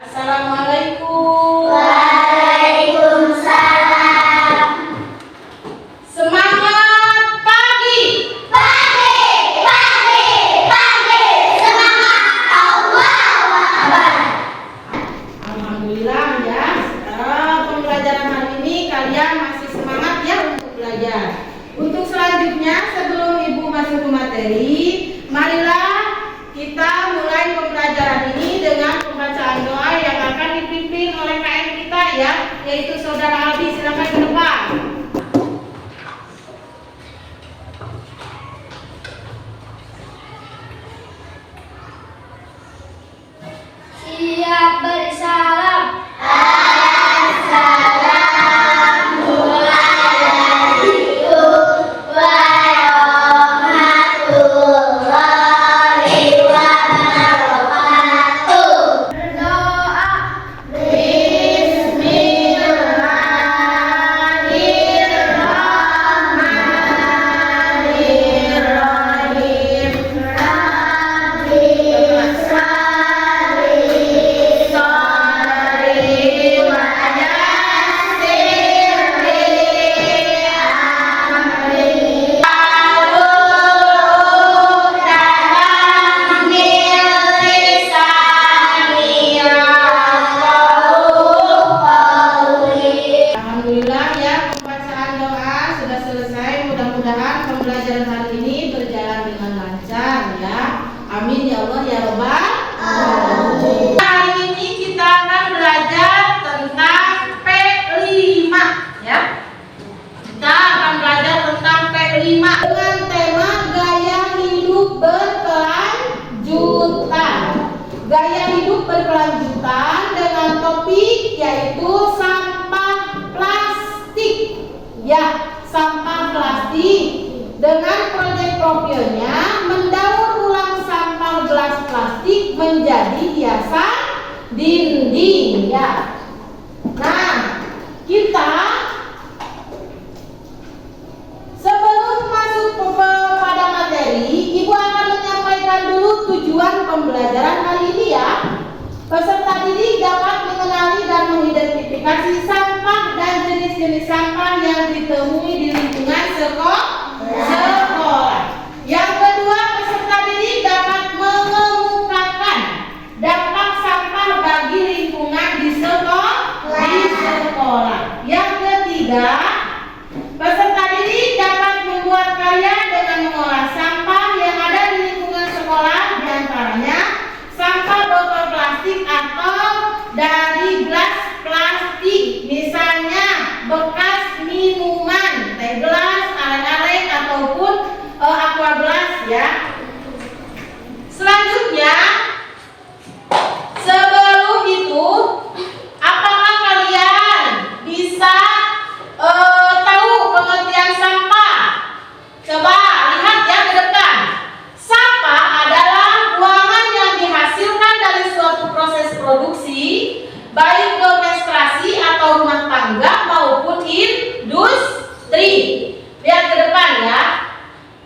Assalamualaikum. Waalaikumsalam. Semangat pagi. Pagi, pagi, pagi. Semangat. Allahu Akbar. Alhamdulillah ya. Pembelajaran hari ini kalian masih semangat ya untuk belajar. Untuk selanjutnya sebelum Ibu masuk ke materi, marilah kita mulai pembelajaran ini dengan pembacaan doa yang akan dipimpin oleh KM kita ya, yaitu Saudara Aldi. Silakan ke depan. Siap bersalam. Assalamualaikum warahmatullahi wabarakatuh. Berdoa. Bismillahirrahmanirrahim. Rabbi sholli Sholli wa yassir li amri. Al-Qur'an min lisani yafqahu qawli. Alhamdulillah ya, pembacaan doa sudah selesai. Mudah-mudahan pembelajaran hari ini berjalan dengan lancar ya. Amin ya Allah ya Rabbal alamin. Hari ini kita akan belajar tentang P5 ya. Kita akan belajar tentang P5 dengan tema gaya hidup berkelanjutan. Gaya hidup berkelanjutan dengan topik yaitu sampah plastik. Ya, sampah plastik. Dengan proyek profilnya mendaur ulang sampah gelas plastik menjadi hiasan dinding ya. Nah, kita sebelum masuk pada materi, Ibu akan menyampaikan dulu tujuan pembelajaran hari ini ya. Peserta didik dapat mengenali dan mengidentifikasi sampah dan jenis-jenis sampah yang ditemui di lingkungan sekolah. Yang kedua, peserta didik dapat mengemukakan dampak sampah bagi lingkungan di sekolah. Yang ketiga, peserta didik dapat membuat karya dengan mengolah sampah yang ada di lingkungan sekolah, di antaranya sampah botol plastik atau dari gelas plastik, misalnya bekas minuman, teh gelas, aren-aren ataupun aqua gelas ya. Selanjutnya, sebelum itu, apakah kalian bisa tahu pengertian sampah? Coba lihat ya ke depan. Sampah adalah buangan yang dihasilkan dari suatu proses produksi, baik domestikasi atau rumah tangga maupun industri. Lihat ke depan ya.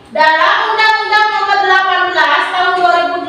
Dalam Undang-Undang Nomor 18 Tahun 2008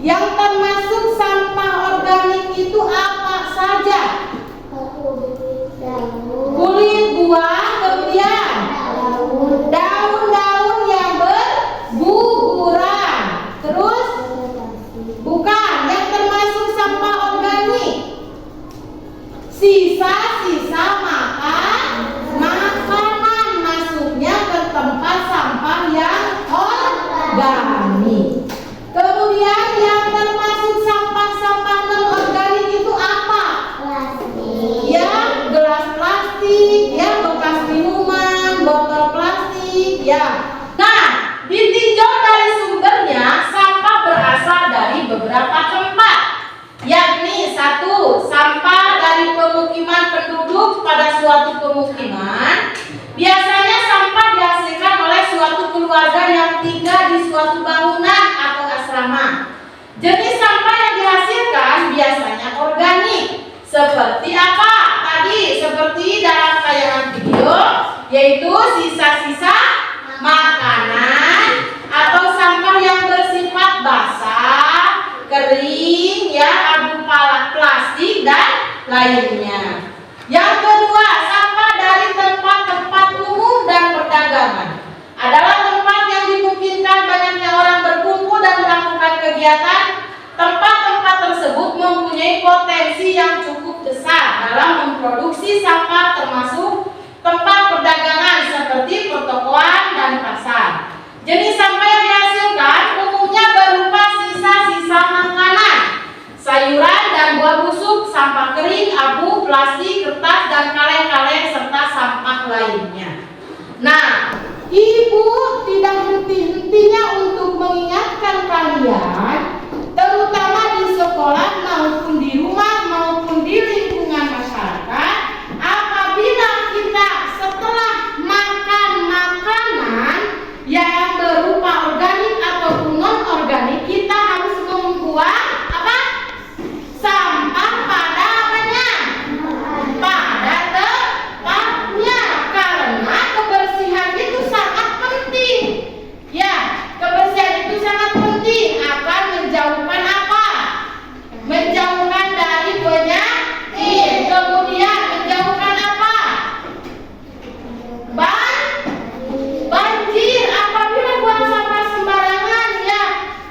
Yang termasuk sampah organik itu apa saja? Kulit buah, kemudian daun-daun yang berguguran. Terus bukan, yang termasuk sampah organik sisa-sisa makanan masuknya ke tempat sampah yang organik. Kemudian yang termasuk sampah-sampah non-organik itu apa? Ya, gelas plastik, ya, bekas minuman, botol plastik, ya. Nah, ditinjau dari sumbernya, sampah berasal dari beberapa tempat, yakni satu, sampah dari pemukiman penduduk pada suatu pemukiman. Biasanya sampah dihasilkan oleh suatu keluarga yang tinggal di suatu bangunan atau asrama. Jenis sampah yang dihasilkan biasanya organik. Seperti apa? Tadi seperti dalam tayangan video, yaitu sisa-sisa makanan atau sampah yang bersifat basah, kering, ya, abu plastik dan lainnya. Yang kedua, sampah dari tempat-tempat umum dan perdagangan adalah tempat yang dimungkinkan banyaknya orang berkumpul dan melakukan kegiatan. Tempat-tempat tersebut mempunyai potensi yang cukup besar dalam memproduksi sampah, termasuk tempat perdagangan seperti pertokoan dan pasar. Jenis sampah yang dihasilkan umumnya berupa sisa-sisa makanan, sayuran dan buah busuk, sampah kering, abu, plastik, kertas, dan kaleng-kaleng, serta sampah lainnya. Nah, Ibu tidak henti-hentinya untuk mengingatkan kalian, terutama di sekolah maupun di rumah maupun di lingkungan masyarakat, apabila kita setelah makan makanan yang berupa organik ataupun non-organik, kita harus membuang apa? Sampah pada apanya? Pada tempatnya, karena kebersihan itu sangat penting. Ya, kebersihan itu sangat penting akan menjauhkan apa? Menjauhkan dari penyakit. Kemudian menjauhkan apa? Banjir. Apabila buang sampah sembarangan, ya,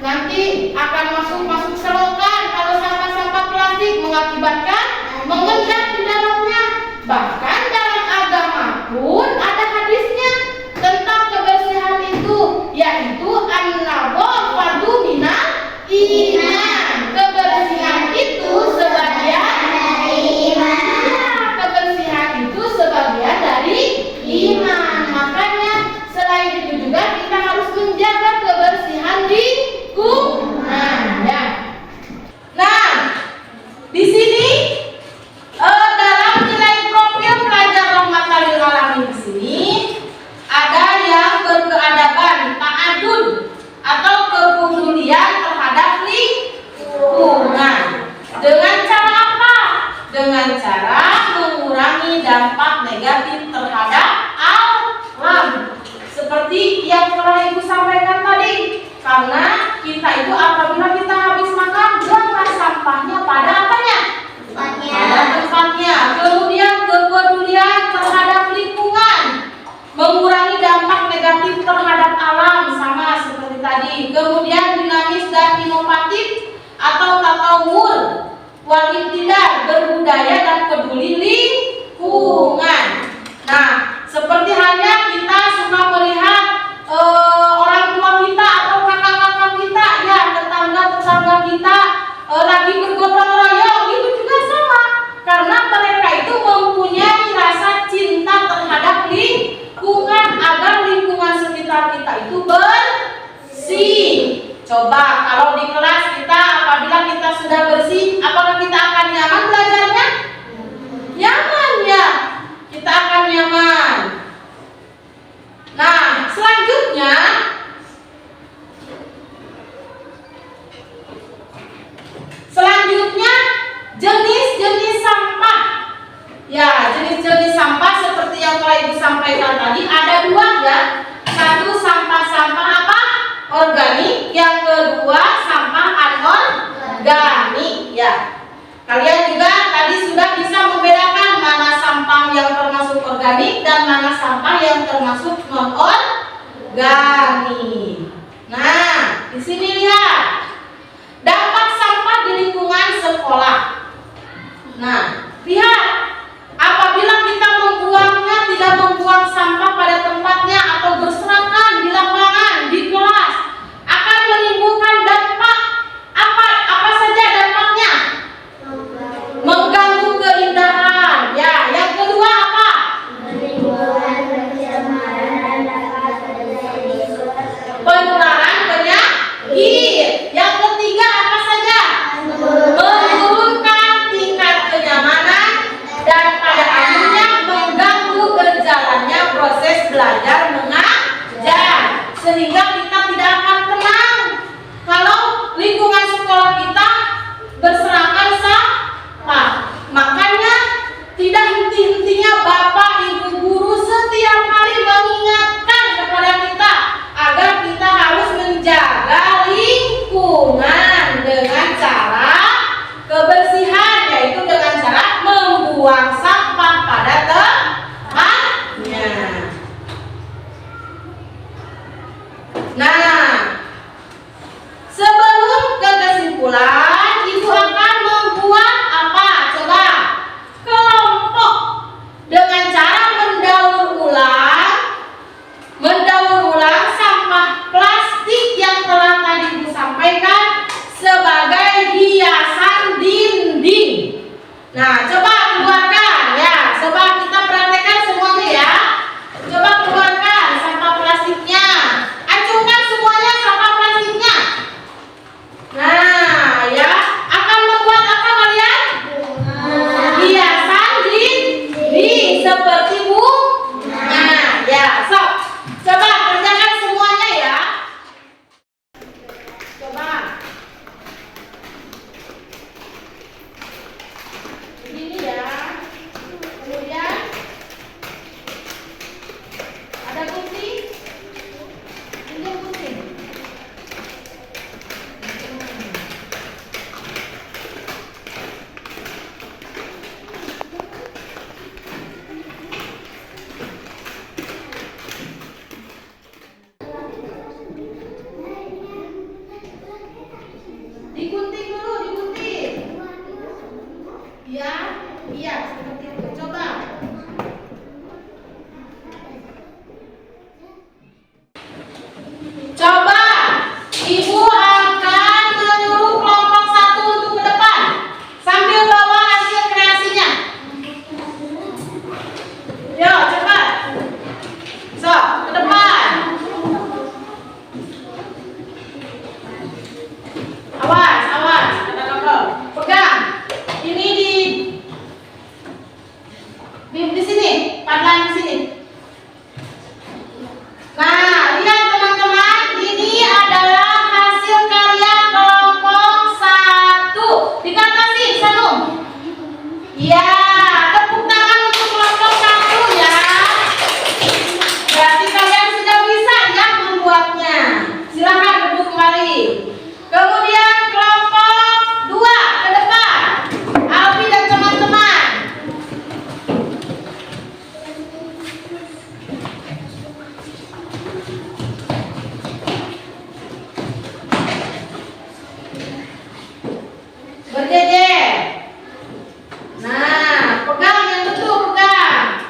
nanti akan masuk selokan. Kalau sampah-sampah plastik mengakibatkan mengendap di dalamnya. Bahkan dalam agama pun ada hadisnya tentang kebersihan itu, yaitu an-nadhafatu minal iman. Kebersihan itu sebagian dari iman. Kebersihan itu sebagian dari iman. Makanya selain itu juga kita harus menjaga kebersihan lingkungan, ya. Nah, di sini dalam nilai profil pelajar rahmatan lil alamin di sini ada yang berkeadaban, ta'adud atau kepedulian terhadap lingkungan. Dengan cara apa? Dengan cara mengurangi dampak negatif terhadap alam. Seperti yang telah Ibu sampaikan tadi. Karena kita itu apabila kita habis makan, buanglah sampahnya pada apanya? Pada tempatnya. Kemudian kepedulian terhadap lingkungan, mengurangi dampak negatif terhadap alam, sama seperti tadi. Kemudian dinamis dan inovatif atau tatawur, tidak berbudaya dan peduli lingkungan. Nah, seperti halnya kita suka melihat orang tua kita atau kakak-kakak kita, ya, tetangga-tetangga kita lagi bergotong royong, itu juga sama. Karena mereka itu mempunyai rasa cinta terhadap lingkungan agar lingkungan sekitar kita itu bersih. Coba kalau di kelas kita, apabila kita sudah bersih, apakah kita akan nyaman belajarnya? Nyaman, ya. Kita akan nyaman. Nah, selanjutnya jenis-jenis sampah. Ya, jenis-jenis sampah seperti yang telah Ibu sampaikan tadi ada dua, ya. Satu sampah-sampah apa? Organik. Yang kedua sampah anorganik. organik ya. Kalian juga tadi sudah bisa membedakan mana sampah yang termasuk organik dan mana sampah yang termasuk non organik. Nah, di sini lihat dampak sampah di lingkungan sekolah. Nah, lihat apabila kita membuangnya tidak membuang sampah pada tempatnya atau berserakan di lapangan, di kelas, akan menimbulkan dampak apa saja dampaknya? Mengganggu keindahan. Ya, yang kedua apa? Menimbulkan pencemaran dan dapat terjadi suatu Penularan penyakit. Yang ketiga apa saja? Menurunkan tingkat kenyamanan dan pada akhirnya mengganggu berjalannya proses belajar mengajar, sehingga kita tidak akan tenang kalau lingkungan sekolah kita berserakan sampah. Makanya tidak henti-hentinya Bapak Ibu guru setiap hari mengingatkan kepada kita agar kita harus menjaga lingkungan dengan cara kebersihan, yaitu dengan cara membuang sampah pada tempatnya. Nah, sebelum ke kesimpulan, Ibu akan membuat apa? Coba kelompok dengan cara mendaur ulang sampah plastik yang telah tadi Ibu sampaikan sebagai hiasan dinding. Nah, coba keluarkan ya. Coba kita praktekkan semuanya ya. Coba keluarkan sampah plastiknya. Acungkan semuanya sampah plastiknya. Nah, ya, akan membuat apa kalian? Hiasan dinding seperti bunga. Ya, sok. Coba kerjakan semuanya ya. Coba. Begini ya. Kemudian ada gunting. Ini gunting. Digunting dulu, digunting. Ya, iya seperti itu. Coba. Coba Ibu akan menyuruh kelompok 1 untuk ke depan sambil bawa hasil kreasinya. Yo, cepat. So, ke depan. Awas, awas, ada kabel. Pegang. Ini di sini, padang di sini. Nah, lihat teman-teman, ini adalah hasil karya kelompok 1. Dikasih, Sanum. Ya, tepuk tangan untuk kelompok 1 ya. Berarti kalian sudah bisa ya membuatnya. Silakan duduk kembali. Kemudian kelompok 2 ke depan. Alfi dan teman-teman. Berjejer. Nah, pegang yang betul, pegang.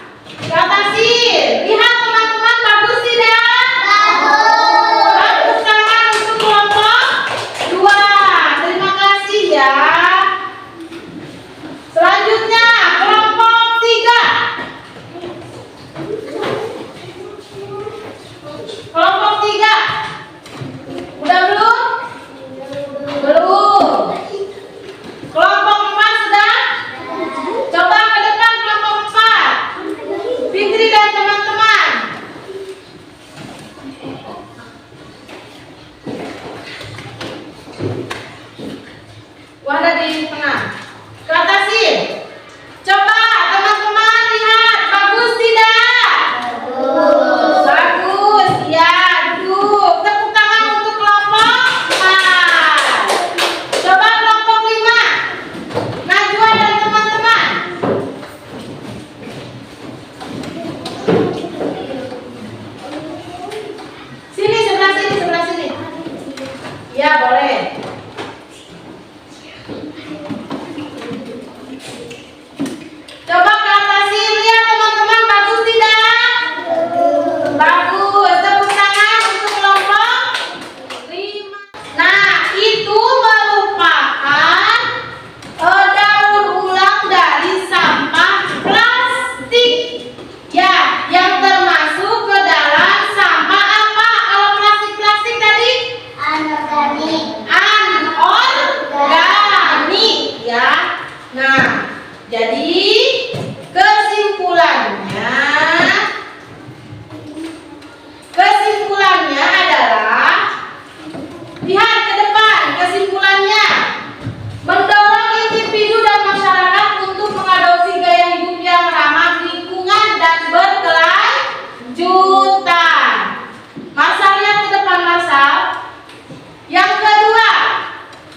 Batasi. Lihat teman-teman, bagus tidak? Bagus tangan untuk kelompok 2. Terima kasih ya. Selanjutnya kelompok 3. Kelompok 3. Udah belum? Belum. Kelompok 4 sudah? Coba ke depan kelompok 4. Fitri dan teman-teman. Wadah di tengah. Ke atasin. Coba teman-teman lihat, bagus tidak? Bagus. Ya, duduk. Tepuk tangan untuk kelompok 4. Coba kelompok Ya, boleh. Coba ke atas sini, lihat teman-teman, bagus tidak? Bagus. Tepuk tangan untuk kelompok 5. Nah, itu merupakan daur ulang dari sampah plastik. Ya, yang termasuk ke dalam sampah apa? Kalau plastik-plastik tadi? Anorganik. Anorganik, ya. Nah, jadi kesimpulannya adalah, lihat ke depan, kesimpulannya mendorong individu dan masyarakat untuk mengadopsi gaya hidup yang ramah lingkungan dan berkelanjutan. Marsal, lihat ke depan, Marsal. Yang kedua,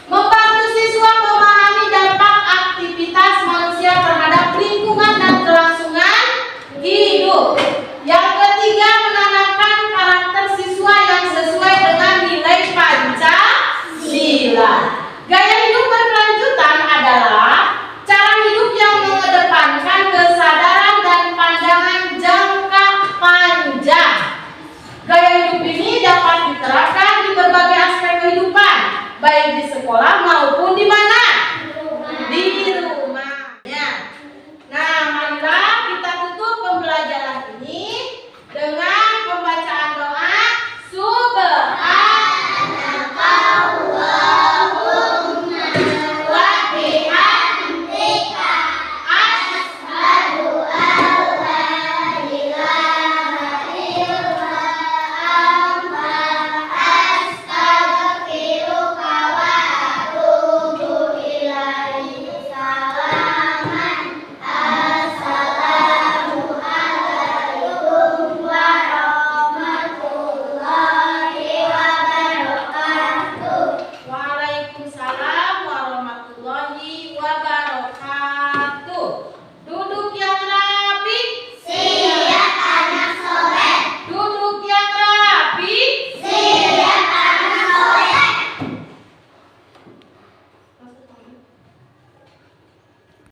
membantu siswa memahami dampak aktivitas manusia terhadap lingkungan dan kelangsungan hidup. Yang ketiga, menanamkan karakter siswa yang sesuai dengan nilai Pancasila. Gaya hidup berkelanjutan adalah cara hidup yang mengedepankan kesadaran dan pandangan jangka panjang. Gaya hidup ini dapat diterapkan di berbagai aspek kehidupan, baik di sekolah